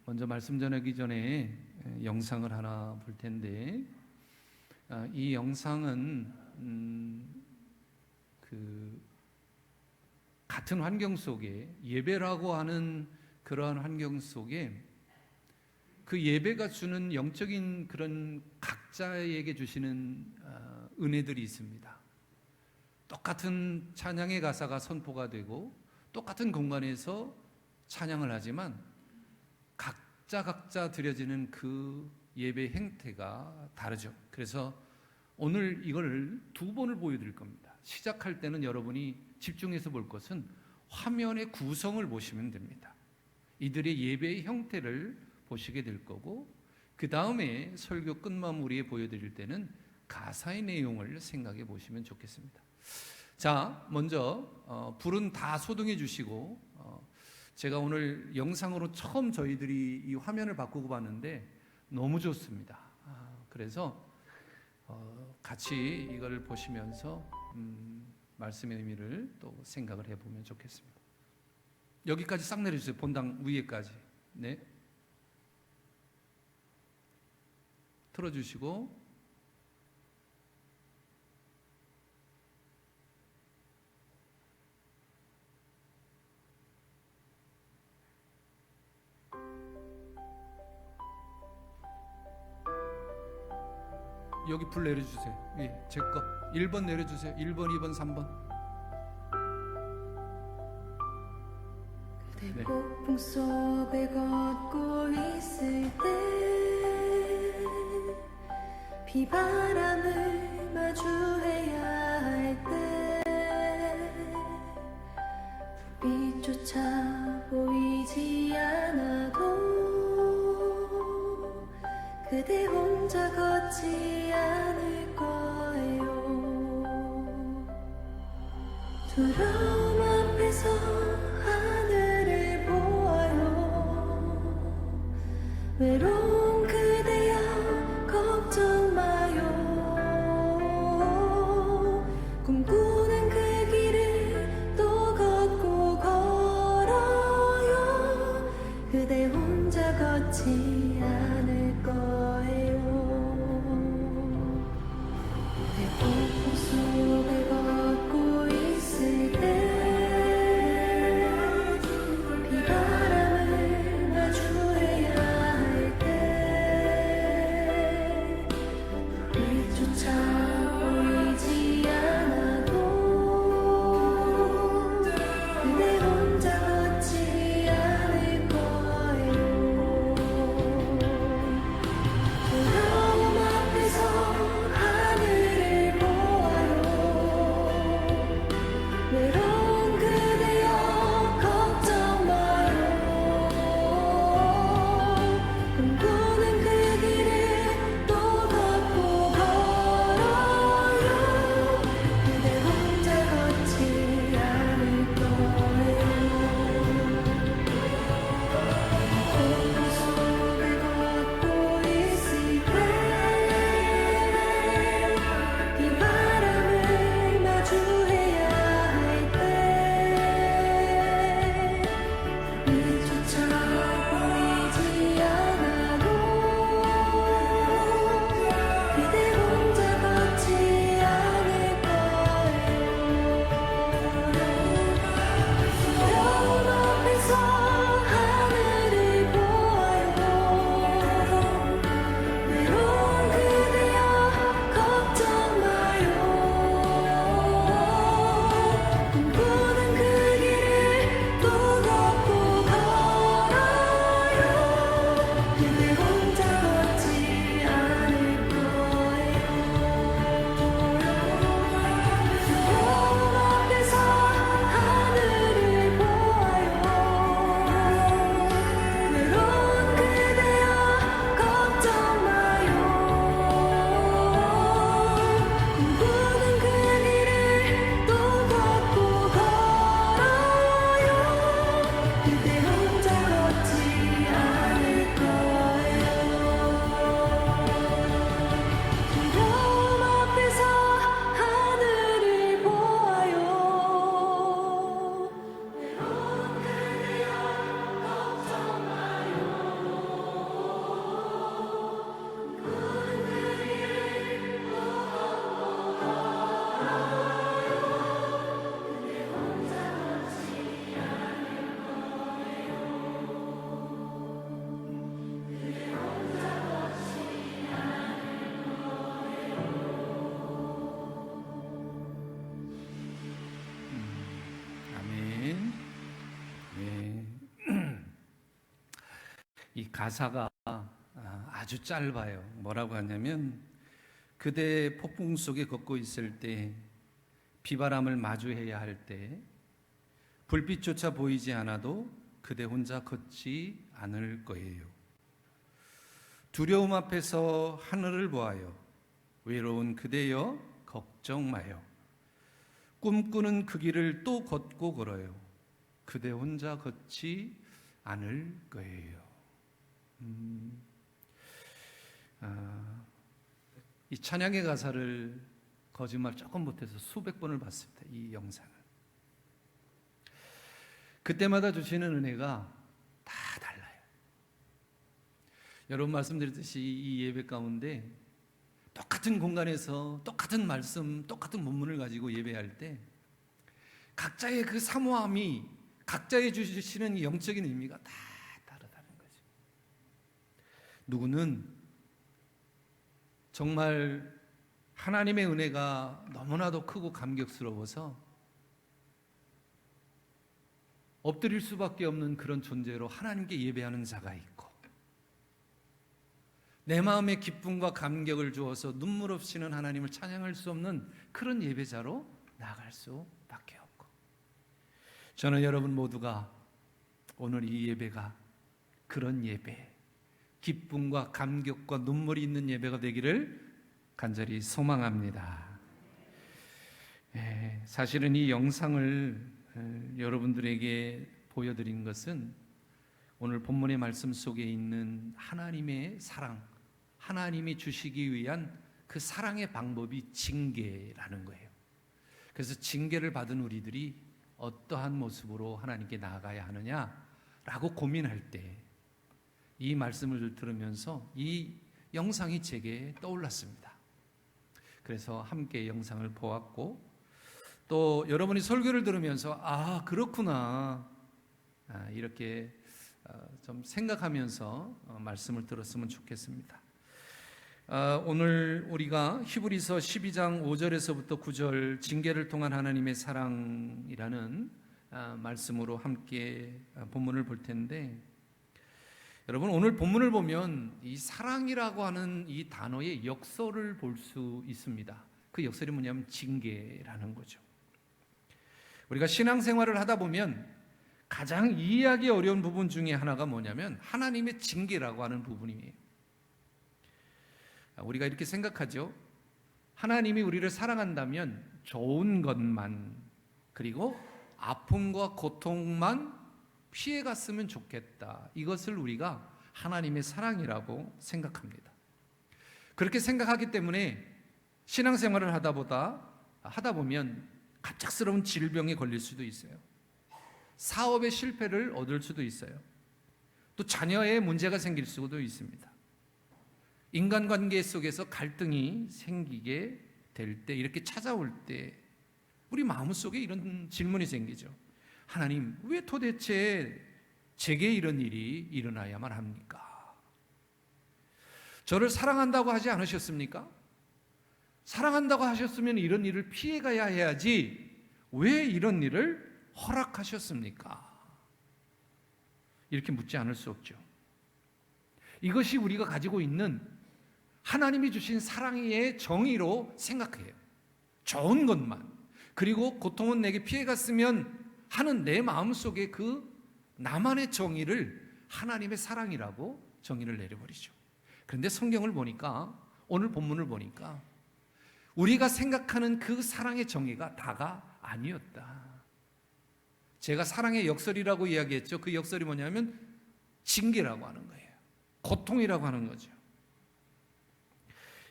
먼저 말씀 전하기 전에 영상을 하나 볼 텐데, 이 영상은 같은 환경 속에, 예배라고 하는 그러한 환경 속에 그 예배가 주는 영적인 그런 각자에게 주시는 은혜들이 있습니다. 똑같은 찬양의 가사가 선포가 되고 똑같은 공간에서 찬양을 하지만 각자 드려지는 그 예배 행태가 다르죠. 그래서 오늘 이걸 두 번을 보여드릴 겁니다. 시작할 때는 여러분이 집중해서 볼 것은 화면의 구성을 보시면 됩니다. 이들의 예배의 형태를 보시게 될 거고, 그 다음에 설교 끝마무리에 보여드릴 때는 가사의 내용을 생각해 보시면 좋겠습니다. 자, 먼저 불은 다 소등해 주시고, 제가 오늘 영상으로 처음 저희들이 이 화면을 바꾸고 봤는데 너무 좋습니다. 그래서 같이 이걸 보시면서 말씀의 의미를 또 생각을 해보면 좋겠습니다. 여기까지 싹 내려주세요. 본당 위에까지. 네. 틀어주시고, 여기 불 내려주세요. 예, 제 거 1번 내려주세요. 1번, 2번, 3번. 그대 폭풍 속을 걷고 있을 때 비바람을 마주해야 할 때 불빛조차 보이지 않아도 그대 혼자 걷지 않을 거예요. 두려움 앞에서 하늘을 보아요. 외로운 그대여 걱정 마요. 꿈꾸는 그 길을 또 걷고 걸어요. 그대 혼자 걷지 않을 거예요. 그대 폭풍 속을 걷고 있을 때 비바람을 마주해야 할 때 불빛조차 보이지 않아도 그대 혼자 걷지 않을 거예요. 이 가사가 아주 짧아요. 뭐라고 하냐면 그대 폭풍 속에 걷고 있을 때, 비바람을 마주해야 할 때, 불빛조차 보이지 않아도 그대 혼자 걷지 않을 거예요. 두려움 앞에서 하늘을 보아요. 외로운 그대여 걱정 마요. 꿈꾸는 그 길을 또 걷고 걸어요. 그대 혼자 걷지 않을 거예요. 이 찬양의 가사를 거짓말 조금 못해서 수백 번을 봤습니다. 이 영상을. 그때마다 주시는 은혜가 다 달라요. 여러분 말씀드렸듯이 이 예배 가운데 똑같은 공간에서 똑같은 말씀, 똑같은 본문을 가지고 예배할 때 각자의 그 사모함이, 각자의 주시는 영적인 의미가 다 다르다는 거죠. 누구는 정말 하나님의 은혜가 너무나도 크고 감격스러워서 엎드릴 수밖에 없는 그런 존재로 하나님께 예배하는 자가 있고, 내 마음에 기쁨과 감격을 주어서 눈물 없이는 하나님을 찬양할 수 없는 그런 예배자로 나아갈 수밖에 없고, 저는 여러분 모두가 오늘 이 예배가 그런 예배, 기쁨과 감격과 눈물이 있는 예배가 되기를 간절히 소망합니다. 사실은 이 영상을 여러분들에게 보여드린 것은 오늘 본문의 말씀 속에 있는 하나님의 사랑, 하나님이 주시기 위한 그 사랑의 방법이 징계라는 거예요. 그래서 징계를 받은 우리들이 어떠한 모습으로 하나님께 나아가야 하느냐라고 고민할 때 이 말씀을 들으면서 이 영상이 제게 떠올랐습니다. 그래서 함께 영상을 보았고, 또 여러분이 설교를 들으면서 그렇구나, 이렇게 좀 생각하면서 말씀을 들었으면 좋겠습니다. 오늘 우리가 히브리서 12장 5절에서부터 9절 징계를 통한 하나님의 사랑이라는 말씀으로 함께 본문을 볼 텐데, 여러분 오늘 본문을 보면 이 사랑이라고 하는 이 단어의 역설을 볼 수 있습니다. 그 역설이 뭐냐면 징계라는 거죠. 우리가 신앙생활을 하다 보면 가장 이해하기 어려운 부분 중에 하나가 뭐냐면 하나님의 징계라고 하는 부분이에요. 우리가 이렇게 생각하죠. 하나님이 우리를 사랑한다면 좋은 것만, 그리고 아픔과 고통만 피해갔으면 좋겠다. 이것을 우리가 하나님의 사랑이라고 생각합니다. 그렇게 생각하기 때문에 신앙생활을 하다 보면 갑작스러운 질병에 걸릴 수도 있어요. 사업의 실패를 얻을 수도 있어요. 또 자녀의 문제가 생길 수도 있습니다. 인간관계 속에서 갈등이 생기게 될 때, 이렇게 찾아올 때 우리 마음속에 이런 질문이 생기죠. 하나님, 왜 도대체 제게 이런 일이 일어나야만 합니까? 저를 사랑한다고 하지 않으셨습니까? 사랑한다고 하셨으면 이런 일을 피해가야 해야지 왜 이런 일을 허락하셨습니까? 이렇게 묻지 않을 수 없죠. 이것이 우리가 가지고 있는 하나님이 주신 사랑의 정의로 생각해요. 좋은 것만, 그리고 고통은 내게 피해갔으면 하는 내 마음속에 그 나만의 정의를 하나님의 사랑이라고 정의를 내려버리죠. 그런데 성경을 보니까, 오늘 본문을 보니까 우리가 생각하는 그 사랑의 정의가 다가 아니었다. 제가 사랑의 역설이라고 이야기했죠. 그 역설이 뭐냐면 징계라고 하는 거예요. 고통이라고 하는 거죠.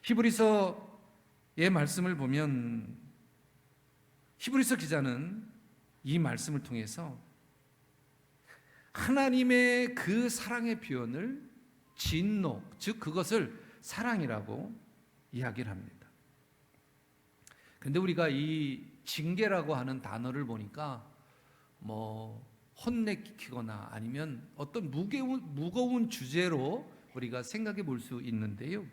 히브리서의 말씀을 보면 히브리서 기자는 이 말씀을 통해서 하나님의 그 사랑의 표현을 진노, 즉 그것을 사랑이라고 이야기를 합니다. 그런데 우리가 이 징계라고 하는 단어를 보니까 혼내키거나 아니면 어떤 무거운 주제로 우리가 생각해 볼 수 있는데요.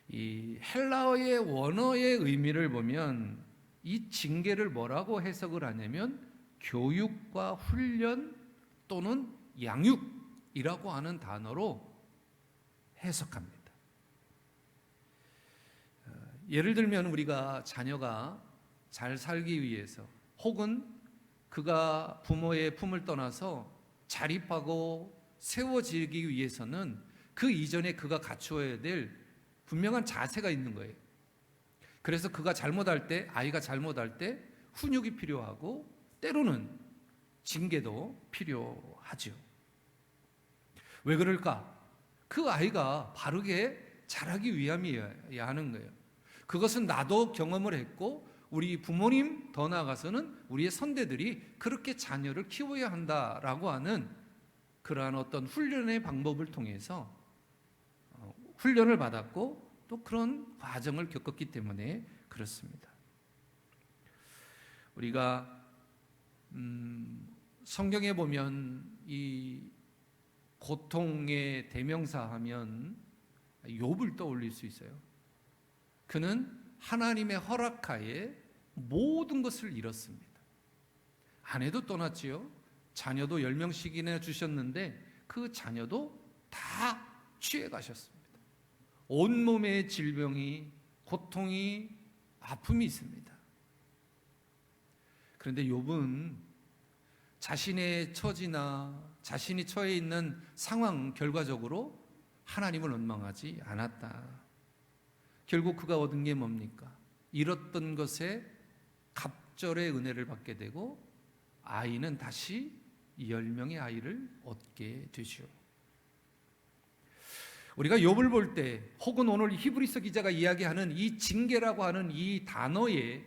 이 헬라어의 원어의 의미를 보면 이 징계를 뭐라고 해석을 하냐면 교육과 훈련 또는 양육, 푸름이라고 하는 단어로 해석합니다. 예를 들면 우리가 자녀가 잘 살기 위해서 혹은 그가 부모의 품을 떠나서 자립하고 세워지기 위해서는 그 이전에 그가 갖추어야 될 분명한 자세가 있는 거예요. 그래서 그가 잘못할 때, 아이가 잘못할 때 훈육이 필요하고 때로는 징계도 필요하죠. 왜 그럴까? 그 아이가 바르게 자라기 위함이어야 하는 거예요. 그것은 나도 경험을 했고 우리 부모님 더 나아가서는 우리의 선대들이 그렇게 자녀를 키워야 한다라고 하는 그러한 어떤 훈련의 방법을 통해서 훈련을 받았고 또 그런 과정을 겪었기 때문에 그렇습니다. 우리가 성경에 보면 이 고통의 대명사 하면 욥을 떠올릴 수 있어요. 그는 하나님의 허락하에 모든 것을 잃었습니다. 아내도 떠났지요. 자녀도 10명씩이나 주셨는데 그 자녀도 다 취해 가셨습니다. 온몸에 질병이, 고통이, 아픔이 있습니다. 그런데 욥은 자신의 처지나 자신이 처해 있는 상황 결과적으로 하나님을 원망하지 않았다. 결국 그가 얻은 게 뭡니까? 잃었던 것에 갑절의 은혜를 받게 되고 아이는 다시 10명의 아이를 얻게 되죠. 우리가 욥을 볼 때 혹은 오늘 히브리서 기자가 이야기하는 이 징계라고 하는 이 단어에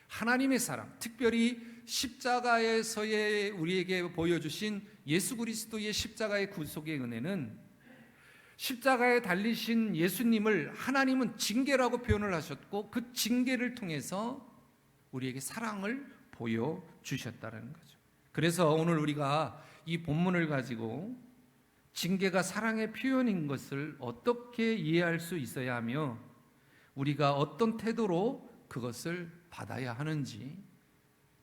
하나님의 사랑, 특별히 십자가에서의 우리에게 보여주신 예수 그리스도의 십자가의 구속의 은혜는 십자가에 달리신 예수님을 하나님은 징계라고 표현을 하셨고 그 징계를 통해서 우리에게 사랑을 보여주셨다는 거죠. 그래서 오늘 우리가 이 본문을 가지고 징계가 사랑의 표현인 것을 어떻게 이해할 수 있어야 하며 우리가 어떤 태도로 그것을 받아야 하는지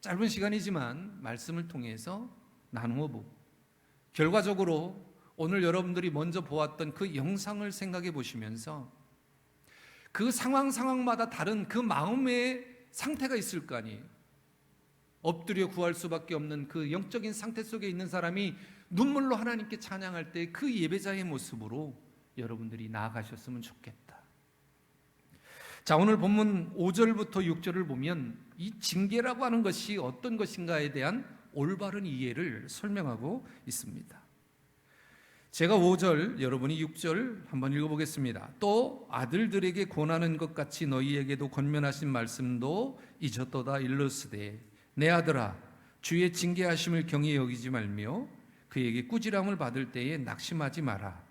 짧은 시간이지만 말씀을 통해서 나누어 보고 결과적으로 오늘 여러분들이 먼저 보았던 그 영상을 생각해 보시면서 그 상황마다 다른 그 마음의 상태가 있을 거 아니에요. 엎드려 구할 수밖에 없는 그 영적인 상태 속에 있는 사람이 눈물로 하나님께 찬양할 때 그 예배자의 모습으로 여러분들이 나아가셨으면 좋겠다. 자, 오늘 본문 5절부터 6절을 보면 이 징계라고 하는 것이 어떤 것인가에 대한 올바른 이해를 설명하고 있습니다. 제가 5절, 여러분이 6절 한번 읽어보겠습니다. 또 아들들에게 권하는 것 같이 너희에게도 권면하신 말씀도 잊었도다. 일러스되 내 아들아 주의 징계하심을 경히 여기지 말며 그에게 꾸지람을 받을 때에 낙심하지 마라.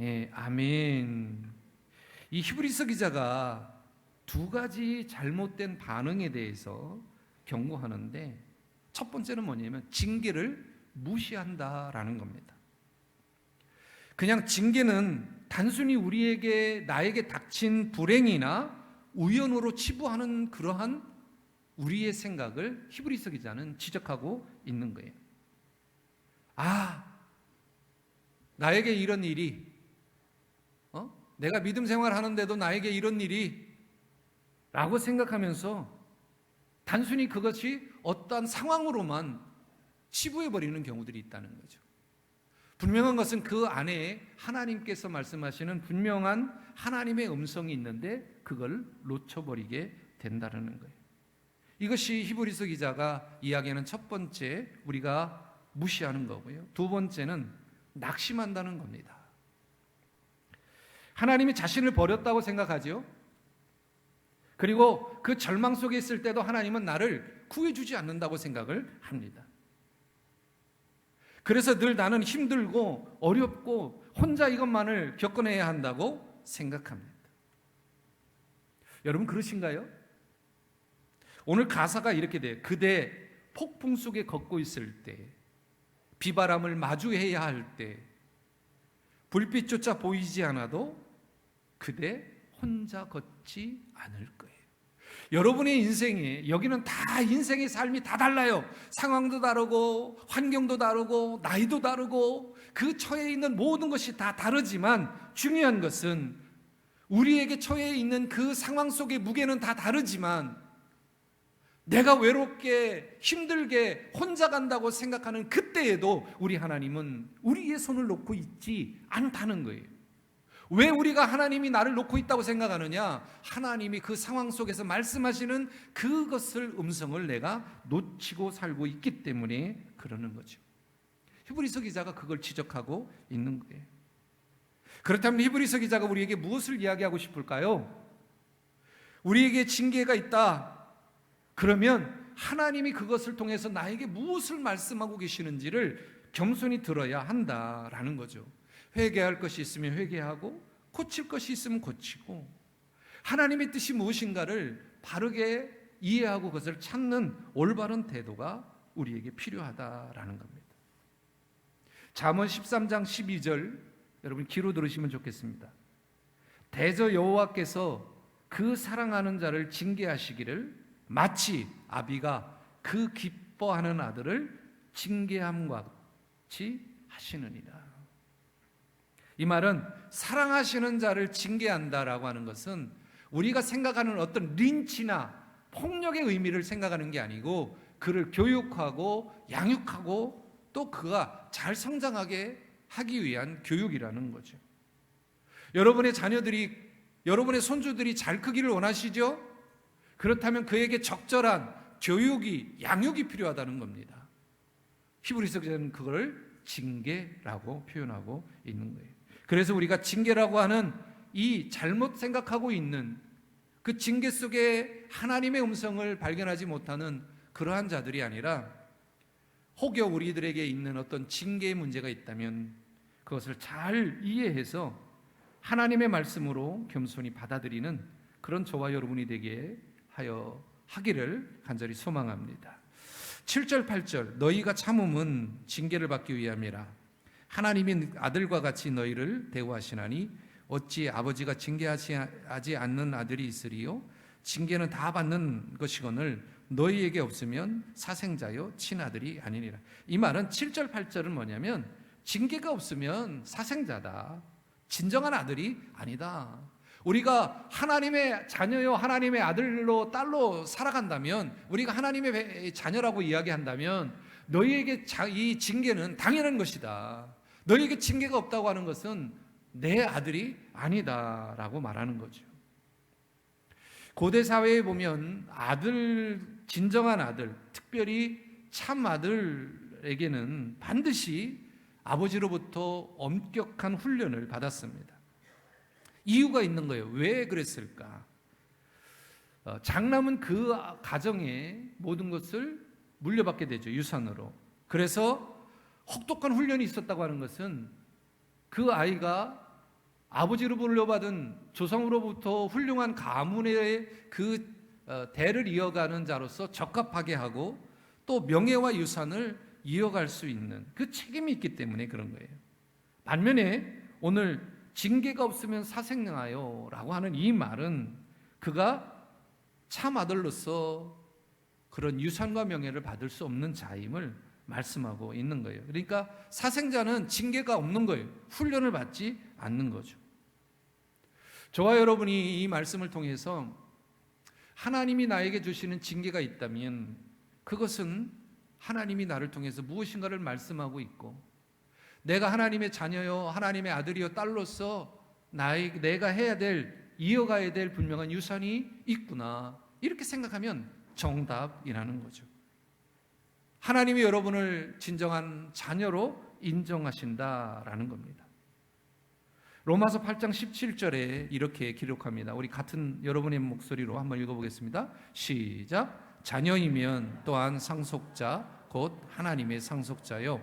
예, 아멘. 이 히브리서 기자가 두 가지 잘못된 반응에 대해서 경고하는데 첫 번째는 뭐냐면 징계를 무시한다라는 겁니다. 그냥 징계는 단순히 나에게 닥친 불행이나 우연으로 치부하는 그러한 우리의 생각을 히브리서 기자는 지적하고 있는 거예요. 나에게 이런 일이 내가 믿음 생활하는데도 나에게 이런 일이 라고 생각하면서 단순히 그것이 어떠한 상황으로만 치부해버리는 경우들이 있다는 거죠. 분명한 것은 그 안에 하나님께서 말씀하시는 분명한 하나님의 음성이 있는데 그걸 놓쳐버리게 된다는 거예요. 이것이 히브리서 기자가 이야기하는 첫 번째 우리가 무시하는 거고요. 두 번째는 낙심한다는 겁니다. 하나님이 자신을 버렸다고 생각하죠. 그리고 그 절망 속에 있을 때도 하나님은 나를 구해주지 않는다고 생각을 합니다. 그래서 늘 나는 힘들고 어렵고 혼자 이것만을 겪어내야 한다고 생각합니다. 여러분 그러신가요? 오늘 가사가 이렇게 돼요. 그대 폭풍 속에 걷고 있을 때, 비바람을 마주해야 할 때, 불빛조차 보이지 않아도 그대 혼자 걷지 않을 거예요. 여러분의 인생에, 여기는 다 인생의 삶이 다 달라요. 상황도 다르고 환경도 다르고 나이도 다르고 그 처해 있는 모든 것이 다 다르지만 중요한 것은 우리에게 처해 있는 그 상황 속의 무게는 다 다르지만 내가 외롭게 힘들게 혼자 간다고 생각하는 그때에도 우리 하나님은 우리의 손을 놓고 있지 않다는 거예요. 왜 우리가 하나님이 나를 놓고 있다고 생각하느냐? 하나님이 그 상황 속에서 말씀하시는 그것을 음성을 내가 놓치고 살고 있기 때문에 그러는 거죠. 히브리서 기자가 그걸 지적하고 있는 거예요. 그렇다면 히브리서 기자가 우리에게 무엇을 이야기하고 싶을까요? 우리에게 징계가 있다. 그러면 하나님이 그것을 통해서 나에게 무엇을 말씀하고 계시는지를 겸손히 들어야 한다라는 거죠. 회개할 것이 있으면 회개하고 고칠 것이 있으면 고치고 하나님의 뜻이 무엇인가를 바르게 이해하고 그것을 찾는 올바른 태도가 우리에게 필요하다라는 겁니다. 잠언 13장 12절 여러분 귀로 들으시면 좋겠습니다. 대저 여호와께서 그 사랑하는 자를 징계하시기를 마치 아비가 그 기뻐하는 아들을 징계함과 같이 하시느니라. 이 말은 사랑하시는 자를 징계한다라고 하는 것은 우리가 생각하는 어떤 린치나 폭력의 의미를 생각하는 게 아니고 그를 교육하고 양육하고 또 그가 잘 성장하게 하기 위한 교육이라는 거죠. 여러분의 자녀들이, 여러분의 손주들이 잘 크기를 원하시죠? 그렇다면 그에게 적절한 교육이, 양육이 필요하다는 겁니다. 히브리서 기자는 그걸 징계라고 표현하고 있는 거예요. 그래서 우리가 징계라고 하는 이 잘못 생각하고 있는 그 징계 속에 하나님의 음성을 발견하지 못하는 그러한 자들이 아니라 혹여 우리들에게 있는 어떤 징계의 문제가 있다면 그것을 잘 이해해서 하나님의 말씀으로 겸손히 받아들이는 그런 저와 여러분이 되게 하기를 간절히 소망합니다. 7절 8절 너희가 참음은 징계를 받기 위함이라 하나님이 아들과 같이 너희를 대우하시나니 어찌 아버지가 징계하지 않는 아들이 있으리요? 징계는 다 받는 것이거늘 너희에게 없으면 사생자요 친아들이 아니니라. 이 말은 7절 8절은 뭐냐면 징계가 없으면 사생자다, 진정한 아들이 아니다. 우리가 하나님의 자녀요 하나님의 아들로 딸로 살아간다면, 우리가 하나님의 자녀라고 이야기한다면 너희에게 이 징계는 당연한 것이다. 너희에게 징계가 없다고 하는 것은 내 아들이 아니다라고 말하는 거죠. 고대 사회에 보면 아들, 진정한 아들, 특별히 참 아들에게는 반드시 아버지로부터 엄격한 훈련을 받았습니다. 이유가 있는 거예요. 왜 그랬을까? 장남은 그 가정의 모든 것을 물려받게 되죠, 유산으로. 그래서 혹독한 훈련이 있었다고 하는 것은 그 아이가 아버지로 물려받은 조상으로부터 훌륭한 가문의 그 대를 이어가는 자로서 적합하게 하고 또 명예와 유산을 이어갈 수 있는 그 책임이 있기 때문에 그런 거예요. 반면에 오늘 징계가 없으면 사생하여 라고 하는 이 말은 그가 참 아들로서 그런 유산과 명예를 받을 수 없는 자임을 말씀하고 있는 거예요. 그러니까 사생자는 징계가 없는 거예요. 훈련을 받지 않는 거죠. 저와 여러분이 이 말씀을 통해서 하나님이 나에게 주시는 징계가 있다면 그것은 하나님이 나를 통해서 무엇인가를 말씀하고 있고 내가 하나님의 자녀요 하나님의 아들이요 딸로서 내가 해야 될, 이어가야 될 분명한 유산이 있구나, 이렇게 생각하면 정답이라는 거죠. 하나님이 여러분을 진정한 자녀로 인정하신다라는 겁니다. 로마서 8장 17절에 이렇게 기록합니다. 우리 같은 여러분의 목소리로 한번 읽어보겠습니다. 시작. 자녀이면 또한 상속자 곧 하나님의 상속자요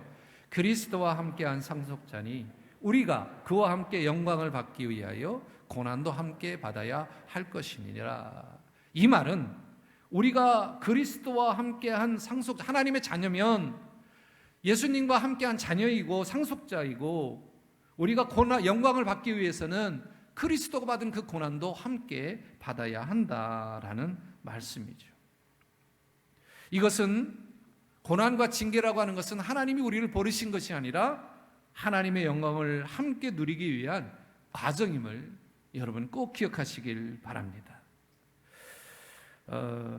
그리스도와 함께한 상속자니 우리가 그와 함께 영광을 받기 위하여 고난도 함께 받아야 할 것이니라. 이 말은 우리가 그리스도와 함께한 상속자, 하나님의 자녀면 예수님과 함께한 자녀이고 상속자이고 우리가 영광을 받기 위해서는 그리스도가 받은 그 고난도 함께 받아야 한다라는 말씀이죠. 이것은 고난과 징계라고 하는 것은 하나님이 우리를 버리신 것이 아니라 하나님의 영광을 함께 누리기 위한 과정임을 여러분 꼭 기억하시길 바랍니다.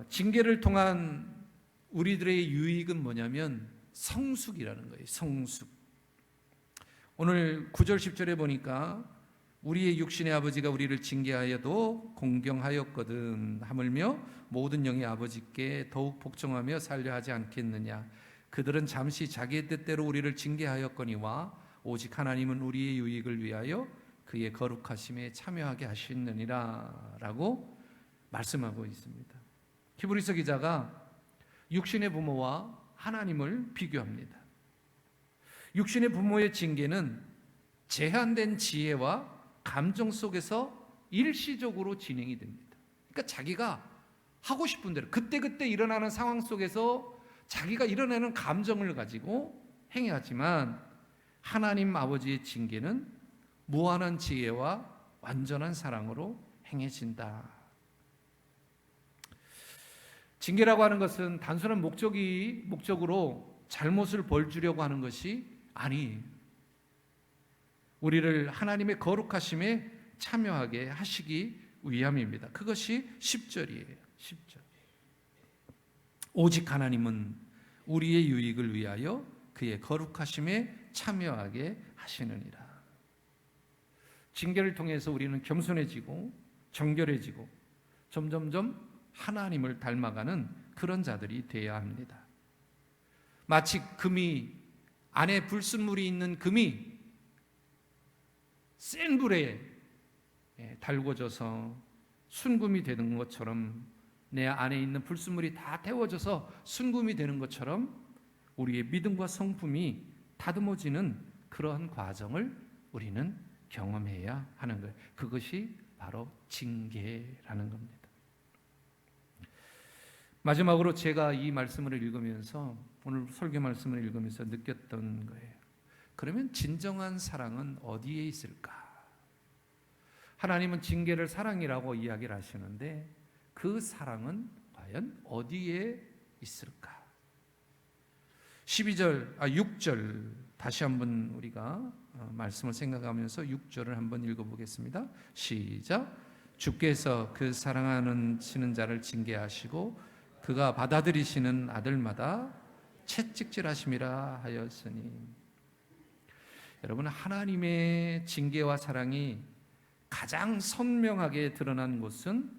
징계를 통한 우리들의 유익은 뭐냐면 성숙이라는 거예요. 성숙. 오늘 9절 10절에 보니까 우리의 육신의 아버지가 우리를 징계하여도 공경하였거든 하물며 모든 영의 아버지께 더욱 복종하며 살려 하지 않겠느냐. 그들은 잠시 자기의 뜻대로 우리를 징계하였거니와 오직 하나님은 우리의 유익을 위하여 그의 거룩하심에 참여하게 하시느니라 라고 말씀하고 있습니다. 히브리서 기자가 육신의 부모와 하나님을 비교합니다. 육신의 부모의 징계는 제한된 지혜와 감정 속에서 일시적으로 진행이 됩니다. 그러니까 자기가 하고 싶은 대로 그때그때 일어나는 상황 속에서 자기가 일어나는 감정을 가지고 행하지만 하나님 아버지의 징계는 무한한 지혜와 완전한 사랑으로 행해진다. 징계라고 하는 것은 단순한 목적으로 잘못을 벌주려고 하는 것이 아니에요. 우리를 하나님의 거룩하심에 참여하게 하시기 위함입니다. 그것이 10절이에요. 10절. 오직 하나님은 우리의 유익을 위하여 그의 거룩하심에 참여하게 하시느니라. 징계를 통해서 우리는 겸손해지고 정결해지고 점점점 하나님을 닮아가는 그런 자들이 되어야 합니다. 마치 금이 안에 불순물이 있는 금이 센 불에 달궈져서 순금이 되는 것처럼 내 안에 있는 불순물이 다 태워져서 순금이 되는 것처럼 우리의 믿음과 성품이 다듬어지는 그러한 과정을 우리는 경험해야 하는 거예요. 그것이 바로 징계라는 겁니다. 마지막으로 제가 이 말씀을 읽으면서 오늘 설교 말씀을 읽으면서 느꼈던 거예요. 그러면 진정한 사랑은 어디에 있을까? 하나님은 징계를 사랑이라고 이야기를 하시는데 그 사랑은 과연 어디에 있을까? 6절 다시 한번 우리가 말씀을 생각하면서 6절을 한번 읽어보겠습니다. 시작. 주께서 그 사랑하는 치는 자를 징계하시고 그가 받아들이시는 아들마다 채찍질하심이라 하였으니. 여러분, 하나님의 징계와 사랑이 가장 선명하게 드러난 곳은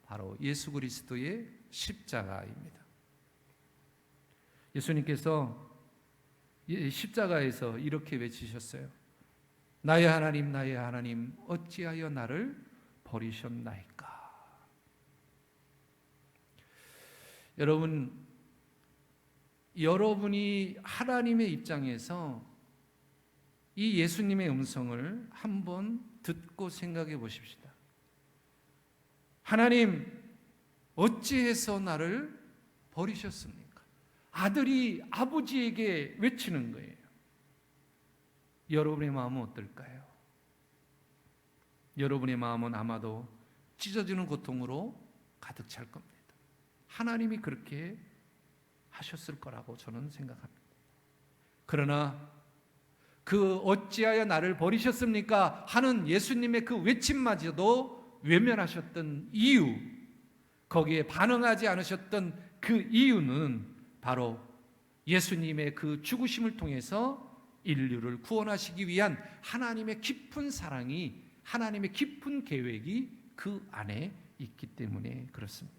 바로 예수 그리스도의 십자가입니다. 예수님께서 십자가에서 이렇게 외치셨어요. 나의 하나님, 나의 하나님, 어찌하여 나를 버리셨나이까? 여러분이 하나님의 입장에서 이 예수님의 음성을 한번 듣고 생각해 보십시다. 하나님, 어찌해서 나를 버리셨습니까? 아들이 아버지에게 외치는 거예요. 여러분의 마음은 어떨까요? 여러분의 마음은 아마도 찢어지는 고통으로 가득 찰 겁니다. 하나님이 그렇게 하셨을 거라고 저는 생각합니다. 그러나 그 어찌하여 나를 버리셨습니까? 하는 예수님의 그 외침마저도 외면하셨던 이유, 거기에 반응하지 않으셨던 그 이유는 바로 예수님의 그 죽으심을 통해서 인류를 구원하시기 위한 하나님의 깊은 사랑이, 하나님의 깊은 계획이 그 안에 있기 때문에 그렇습니다.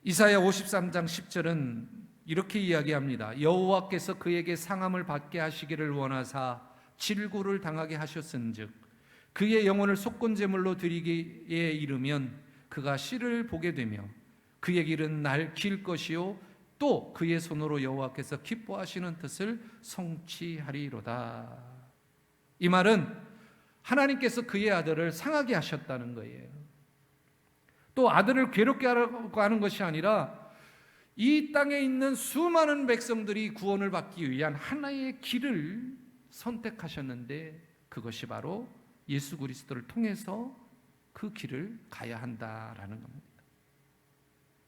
이사야 53장 10절은 이렇게 이야기합니다. 여호와께서 그에게 상함을 받게 하시기를 원하사 질고를 당하게 하셨은즉 그의 영혼을 속건제물로 드리기에 이르면 그가 씨를 보게 되며 그의 길은 날 길 것이요 또 그의 손으로 여호와께서 기뻐하시는 뜻을 성취하리로다. 이 말은 하나님께서 그의 아들을 상하게 하셨다는 거예요. 또 아들을 괴롭게 하려고 하는 것이 아니라 이 땅에 있는 수많은 백성들이 구원을 받기 위한 하나의 길을 선택하셨는데 그것이 바로 예수 그리스도를 통해서 그 길을 가야 한다라는 겁니다.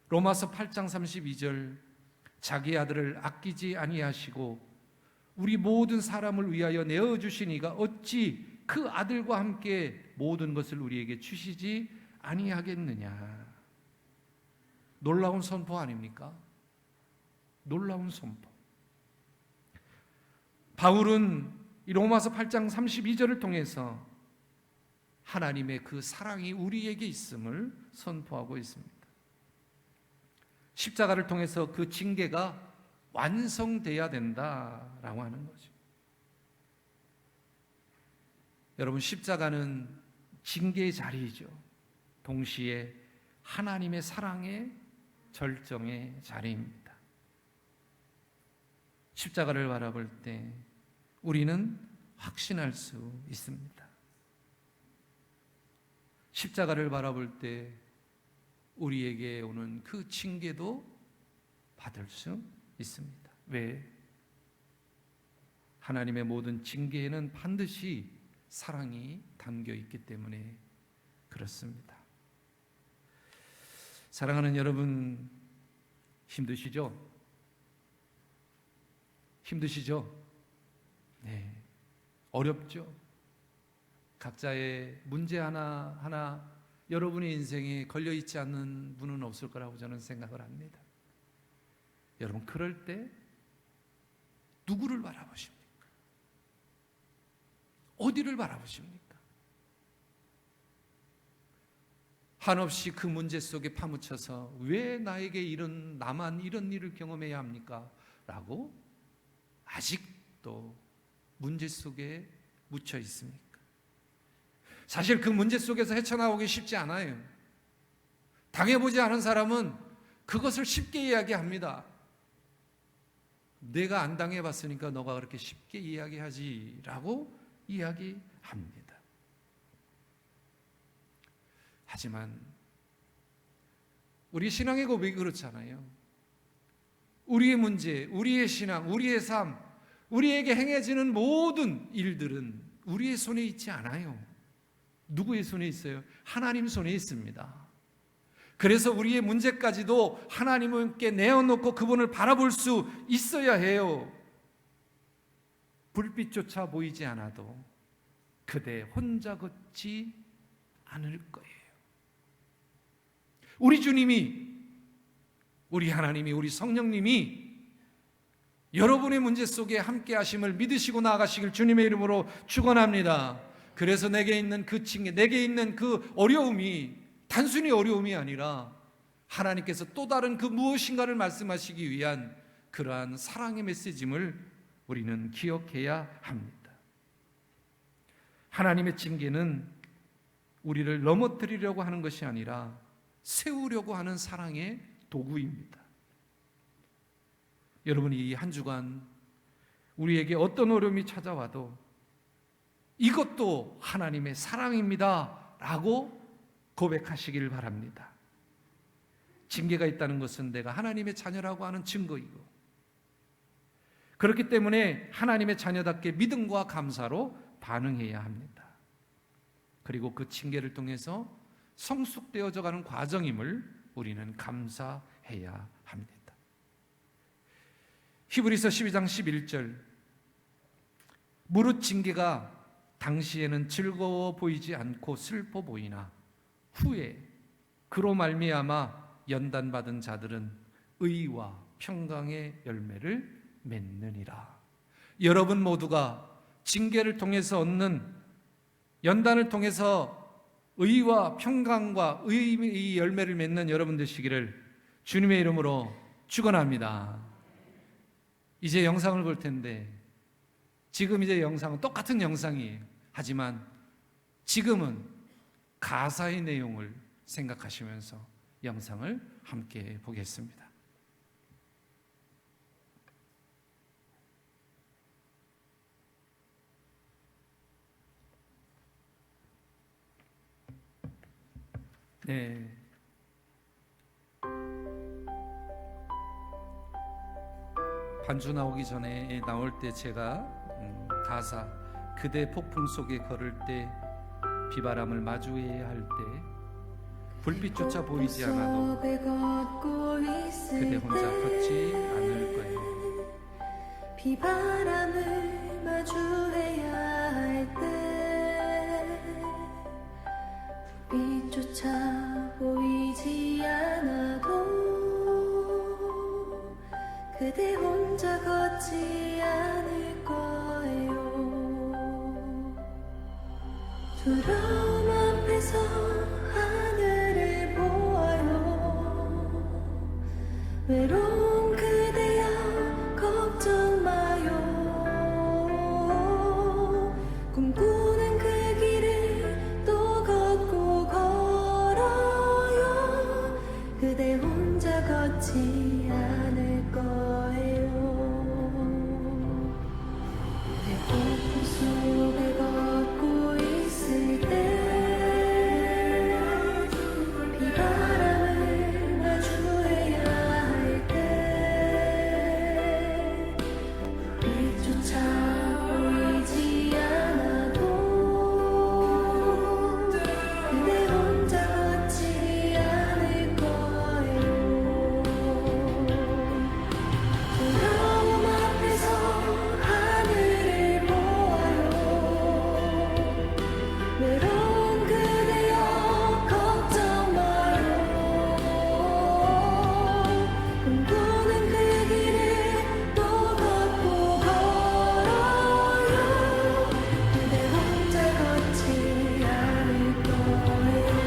로마서 8장 32절 자기 아들을 아끼지 아니하시고 우리 모든 사람을 위하여 내어주시니가 어찌 그 아들과 함께 모든 것을 우리에게 주시지 아니하겠느냐. 놀라운 선포 아닙니까? 놀라운 선포. 바울은 이 로마서 8장 32절을 통해서 하나님의 그 사랑이 우리에게 있음을 선포하고 있습니다. 십자가를 통해서 그 징계가 완성돼야 된다라고 하는 거죠. 여러분, 십자가는 징계의 자리이죠. 동시에 하나님의 사랑의 절정의 자리입니다. 십자가를 바라볼 때 우리는 확신할 수 있습니다. 십자가를 바라볼 때 우리에게 오는 그 징계도 받을 수 있습니다. 왜? 하나님의 모든 징계에는 반드시 사랑이 담겨 있기 때문에 그렇습니다. 사랑하는 여러분, 힘드시죠? 힘드시죠? 네. 어렵죠? 각자의 문제 하나하나 여러분의 인생에 걸려있지 않는 분은 없을 거라고 저는 생각을 합니다. 여러분, 그럴 때 누구를 바라보십니까? 어디를 바라보십니까? 한없이 그 문제 속에 파묻혀서 왜 나에게 나만 이런 일을 경험해야 합니까? 라고 아직도 문제 속에 묻혀 있습니까? 사실 그 문제 속에서 헤쳐나오기 쉽지 않아요. 당해보지 않은 사람은 그것을 쉽게 이야기합니다. 내가 안 당해봤으니까 너가 그렇게 쉽게 이야기하지 라고 이야기합니다. 하지만 우리 신앙의 고백이 그렇잖아요. 우리의 문제, 우리의 신앙, 우리의 삶, 우리에게 행해지는 모든 일들은 우리의 손에 있지 않아요. 누구의 손에 있어요? 하나님 손에 있습니다. 그래서 우리의 문제까지도 하나님께 내어놓고 그분을 바라볼 수 있어야 해요. 불빛조차 보이지 않아도 그대 혼자 걷지 않을 거예요. 우리 주님이, 우리 하나님이, 우리 성령님이 여러분의 문제 속에 함께 하심을 믿으시고 나아가시길 주님의 이름으로 축원합니다. 그래서 내게 있는 그 징계, 내게 있는 그 어려움이 단순히 어려움이 아니라 하나님께서 또 다른 그 무엇인가를 말씀하시기 위한 그러한 사랑의 메시지임을 우리는 기억해야 합니다. 하나님의 징계는 우리를 넘어뜨리려고 하는 것이 아니라 세우려고 하는 사랑의 도구입니다. 여러분이 이 한 주간 우리에게 어떤 어려움이 찾아와도 이것도 하나님의 사랑입니다 라고 고백하시기를 바랍니다. 징계가 있다는 것은 내가 하나님의 자녀라고 하는 증거이고, 그렇기 때문에 하나님의 자녀답게 믿음과 감사로 반응해야 합니다. 그리고 그 징계를 통해서 성숙되어져 가는 과정임을 우리는 감사해야 합니다. 히브리서 12장 11절, 무릇 징계가 당시에는 즐거워 보이지 않고 슬퍼 보이나 후에 그로 말미암아 연단받은 자들은 의와 평강의 열매를 맺느니라. 여러분 모두가 징계를 통해서 얻는, 연단을 통해서 의와 평강과 의의 열매를 맺는 여러분 되시기를 주님의 이름으로 축원합니다. 이제 영상을 볼 텐데, 지금 이제 영상은 똑같은 영상이에요. 하지만 지금은 가사의 내용을 생각하시면서 영상을 함께 보겠습니다. 네. 반주 나오기 전에 나올 때 제가 가사 그대 폭풍 속에 걸을 때 비바람을 마주해야 할 때 불빛조차 보이지 않아도 속에 걷고 있을 그대 혼자 때 걷지 않을 거예요. 비바람을 마주해야 할 때 빛조차 보이지 않아도 그대 혼자 걷지 않을 거예요. 두려움 앞에서 하늘을 보아요. 외로운 그대여 걱정 마요. 꿈꾸는 그 길을 또 걷고 걸어요. 그대 혼자 걷지 않을 거예요. 내 꿈 속에 걷고 있을 때 비바람을 마주해야 할 때 빛조차 보이지 않아도 그대 혼자 걷지 않을 거예요. 두려움 앞에서 하늘을 보아요. 외로운 그대여 걱정 마요. 꿈꾸는 그 길을 또 걷고 걸어요. 그대 혼자 걷지 않을 거예요.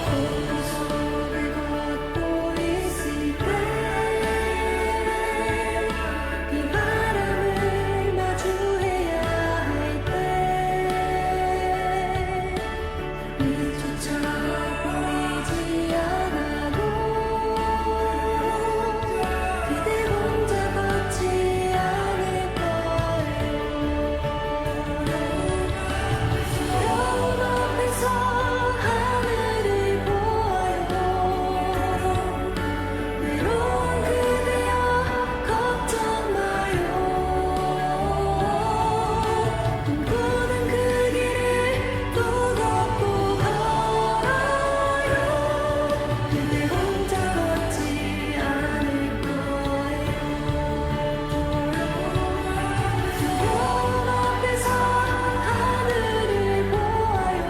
꿈 속을 걷고 있을 때 비바람을 마주해야 할 때 빛조차 보이지 않아도 그대 혼자 걷지 않을 거예요. 두려움 앞에서 하늘을 보아요. 외로운 그대여 걱정 마요. 꿈꾸는 그 길을 또 걷고 걸어요. 그대 혼자 걷지 않을 거예요. 두려움 앞에서 하늘을 보아요.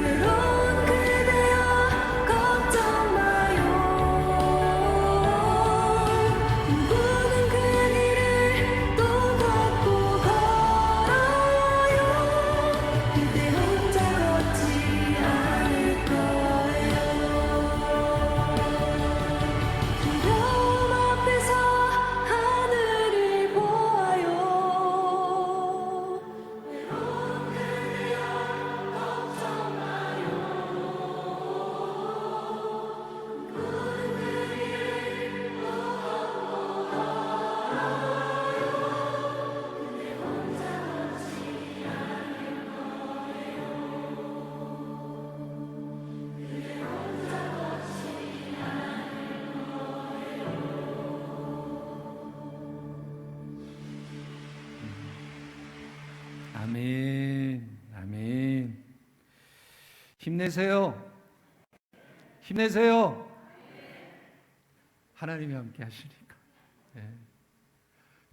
외로운 그대여 걱정 마요. 꿈꾸는 그 길을 또 걷고 걸어요. 그대 혼자 걷지 않을 거예요. 두려움 앞에서 하늘을 보아요. 외로운 그대여 걱정 마요. 아멘, 아멘. 힘내세요. 힘내세요. 하나님이 함께 하시니까. 예.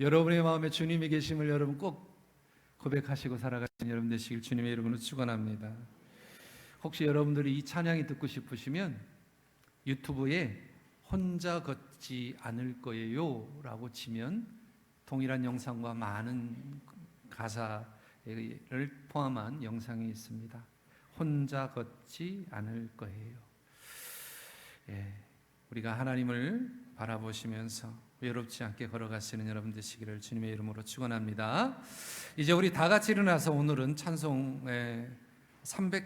여러분의 마음에 주님이 계심을 여러분 꼭 고백하시고 살아가시는 여러분 되시길 주님의 이름으로 축원합니다. 혹시 여러분들이 이 찬양이 듣고 싶으시면 유튜브에 혼자 걷지 않을 거예요 라고 치면 동일한 영상과 많은 가사를 포함한 영상이 있습니다. 혼자 걷지 않을 거예요. 예, 우리가 하나님을 바라보시면서 외롭지 않게 걸어가시는 여러분 되시기를 주님의 이름으로 축원합니다. 이제 우리 다 같이 일어나서 오늘은 찬송 300